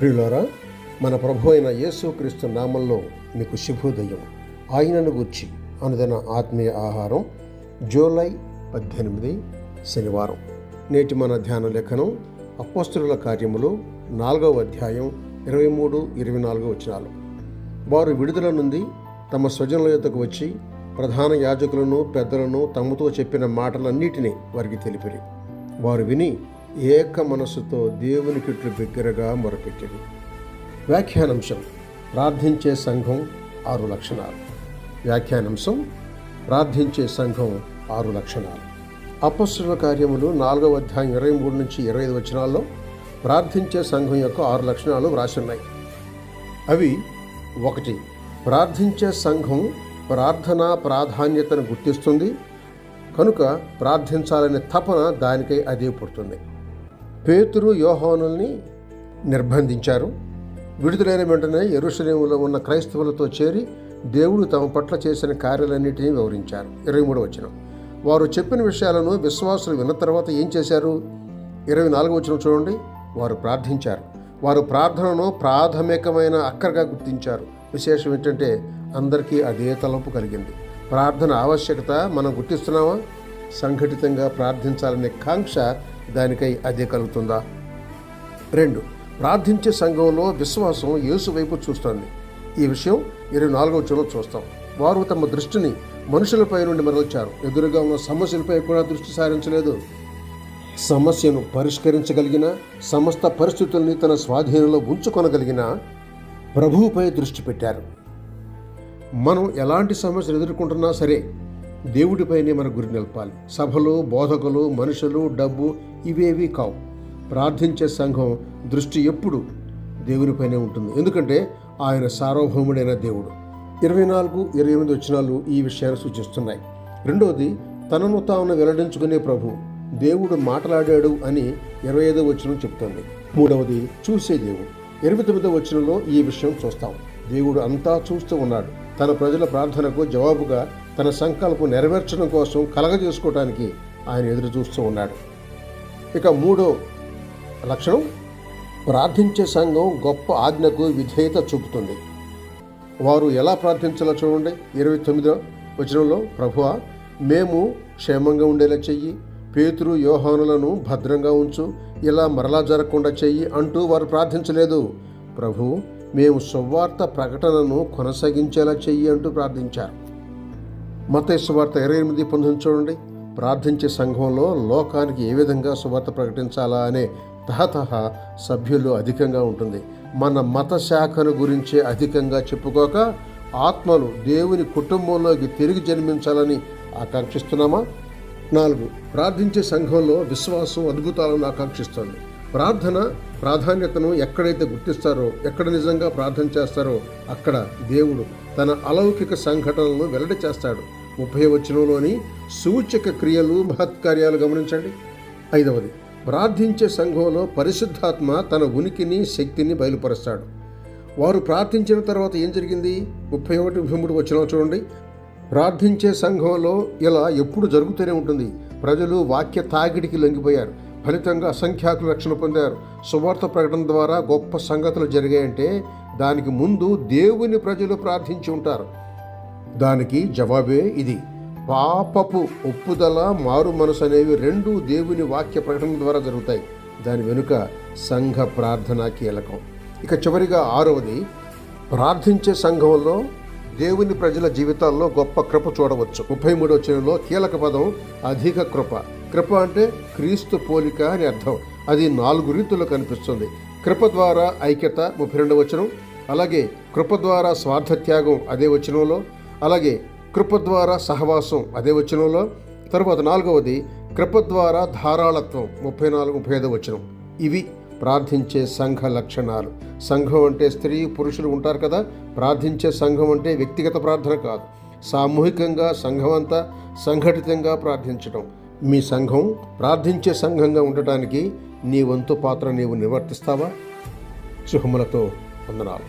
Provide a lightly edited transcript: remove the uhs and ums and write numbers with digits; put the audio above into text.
ప్రియులారా, మన ప్రభు అయిన యేసుక్రీస్తు నామంలో మీకు శుభోదయం. ఆయనను గూర్చి అనుదిన ఆత్మీయ ఆహారం, జూలై 18 శనివారం. నేటి మన ధ్యాన లేఖనం అపోస్తలుల కార్యములు 4వ అధ్యాయం 23-24 వచనాలు. వారు విడుదల నుండి తమ స్వజనుల యొద్దకు వచ్చి ప్రధాన యాజకులను పెద్దలను తమతో చెప్పిన మాటలన్నిటినీ వారికి తెలిపిరి. వారు విని ఏక మనస్సుతో దేవునికిట్లు బిగ్గరగా మొరపెట్టిరి. వ్యాఖ్యానాంశం: ప్రార్థించే సంఘం 6 లక్షణాలు. వ్యాఖ్యానాంశం: ప్రార్థించే సంఘం 6 లక్షణాలు. అపోస్తలుల కార్యములు 4వ అధ్యాయం 23-25 వచనాల్లో ప్రార్థించే సంఘం యొక్క 6 లక్షణాలు వ్రాసున్నాయి. అవి: 1. ప్రార్థించే సంఘం ప్రార్థనా ప్రాధాన్యతను గుర్తిస్తుంది కనుక ప్రార్థించాలనే తపన దానికై అదే పుడుతుంది. పేతురు యోహానుల్ని నిర్బంధించారు. విడుదలైన వెంటనే యెరూషలేములో ఉన్న క్రైస్తవులతో చేరి దేవుడు తమ పట్ల చేసిన కార్యాలన్నిటినీ వివరించారు. 23వ వచనం. వారు చెప్పిన విషయాలను విశ్వాసులు విన్న తర్వాత ఏం చేశారు? 24వ వచనం చూడండి. వారు ప్రార్థించారు. వారు ప్రార్థనను ప్రాథమికమైన అక్కరగా గుర్తించారు. విశేషం ఏంటంటే అందరికీ అదే తలంపు కలిగింది. ప్రార్థన ఆవశ్యకత మనం గుర్తిస్తున్నామా? సంఘటితంగా ప్రార్థించాలనే కాంక్ష దానికై అదే కలుగుతుందా? 2. ప్రార్థించే సంఘంలో విశ్వాసం యేసు వైపు చూస్తుంది. ఈ విషయం 24వ వచనంలో చూస్తాం. వారు తమ దృష్టిని మనుషులపై నుండి మరల్చారు. ఎదురుగా ఉన్న సమస్యలపై కూడా దృష్టి సారించలేదు. సమస్యను పరిష్కరించగలిగిన, సమస్త పరిస్థితుల్ని తన స్వాధీనంలో ఉంచుకొనగలిగిన ప్రభువుపై దృష్టి పెట్టారు. మనం ఎలాంటి సమస్యలు ఎదుర్కొంటున్నా సరే దేవుడిపైనే మన గురి నిలపాలి. సభలు, బోధకులు, మనుషులు, డబ్బు ఇవేవి కావు. ప్రార్థించే సంఘం దృష్టి ఎప్పుడు దేవునిపైనే ఉంటుంది. ఎందుకంటే ఆయన సార్వభౌముడైన దేవుడు. 24-28 వచనాలు ఈ విషయాన్ని సూచిస్తున్నాయి. 2వది, తనను తాను వెల్లడించుకునే ప్రభు. దేవుడు మాట్లాడాడు అని 25వ వచనం చెప్తుంది. 3వది, చూసే దేవుడు. 29వ వచనంలో ఈ విషయం చూస్తాం. దేవుడు అంతా చూస్తూ ఉన్నాడు. తన ప్రజల ప్రార్థనకు జవాబుగా తన సంకల్పం నెరవేర్చడం కోసం కలగజేసుకోవడానికి ఆయన ఎదురు చూస్తూ ఉన్నాడు. ఇక 3వ లక్షణం, ప్రార్థించే సంఘం గొప్ప ఆజ్ఞకు విధేయత చూపుతుంది. వారు ఎలా ప్రార్థించాలో చూడండి. 29వ వచనంలో, ప్రభువా, మేము క్షేమంగా ఉండేలా చెయ్యి, పేతురు యోహానులను భద్రంగా ఉంచు, ఇలా మరలా జరగకుండా చెయ్యి అంటూ వారు ప్రార్థించలేదు. ప్రభు, మేము సువార్త ప్రకటనను కొనసాగించేలా చెయ్యి అంటూ ప్రార్థించారు. మత్తయి సువార్త 28:19 చూడండి. ప్రార్థించే సంఘంలో లోకానికి ఏ విధంగా సువార్త ప్రకటించాలా అనే తహతహ సభ్యులు అధికంగా ఉంటుంది. మన మత శాఖను గురించే అధికంగా చెప్పుకోక ఆత్మలు దేవుని కుటుంబంలోకి తిరిగి జన్మించాలని ఆకాంక్షిస్తున్నామా? 4. ప్రార్థించే సంఘంలో విశ్వాసం అద్భుతాలను ఆకాంక్షిస్తుంది. ప్రార్థన ప్రాధాన్యతను ఎక్కడైతే గుర్తిస్తారో, ఎక్కడ నిజంగా ప్రార్థన చేస్తారో అక్కడ దేవుడు తన అలౌకిక సంఘటనలను వెల్లడి చేస్తాడు. 30వ వచనంలోని సూచక క్రియలు, మహత్కార్యాలు గమనించండి. 5వది, ప్రార్థించే సంఘంలో పరిశుద్ధాత్మ తన ఉనికిని, శక్తిని బయలుపరుస్తాడు. వారు ప్రార్థించిన తర్వాత ఏం జరిగింది? 31-33 వచనాలు చూడండి. ప్రార్థించే సంఘంలో ఇలా ఎప్పుడు జరుగుతూనే ఉంటుంది. ప్రజలు వాక్య తాగిడికి లొంగిపోయారు. ఫలితంగా అసంఖ్యాకులు రక్షణ పొందారు. సువార్త ప్రకటన ద్వారా గొప్ప సంగతులు జరిగాయంటే దానికి ముందు దేవుని ప్రజలు ప్రార్థించి ఉంటారు. దానికి జవాబే ఇది. పాపపు ఒప్పుదల, మారు మనసు అనేవి 2 దేవుని వాక్య ప్రకటన ద్వారా జరుగుతాయి. దాని వెనుక సంఘ ప్రార్థన కీలకం. ఇక చివరిగా 6వది, ప్రార్థించే సంఘంలో దేవుని ప్రజల జీవితాల్లో గొప్ప కృప చూడవచ్చు. 33వ వచనంలో కీలక పదం అధిక కృప. కృప అంటే క్రీస్తు పోలిక అని అర్థం. అది 4 రీతుల్లో కనిపిస్తుంది. కృప ద్వారా ఐక్యత 32వ వచనం, అలాగే కృప ద్వారా స్వార్థత్యాగం అదే వచనంలో, అలాగే కృప ద్వారా సహవాసం అదే వచనంలో, తర్వాత 4వది కృప ద్వారా ధారాళత్వం 34-35వ వచనం. ఇవి ప్రార్థించే సంఘ లక్షణాలు. సంఘం అంటే స్త్రీ పురుషులు ఉంటారు కదా. ప్రార్థించే సంఘం అంటే వ్యక్తిగత ప్రార్థన కాదు, సామూహికంగా సంఘమంతా సంఘటితంగా ప్రార్థించడం. మీ సంఘం ప్రార్థించే సంఘంగా ఉండటానికి నీ వంతు పాత్ర నీవు నిర్వర్తిస్తావా? శుభములతో వందనాలు.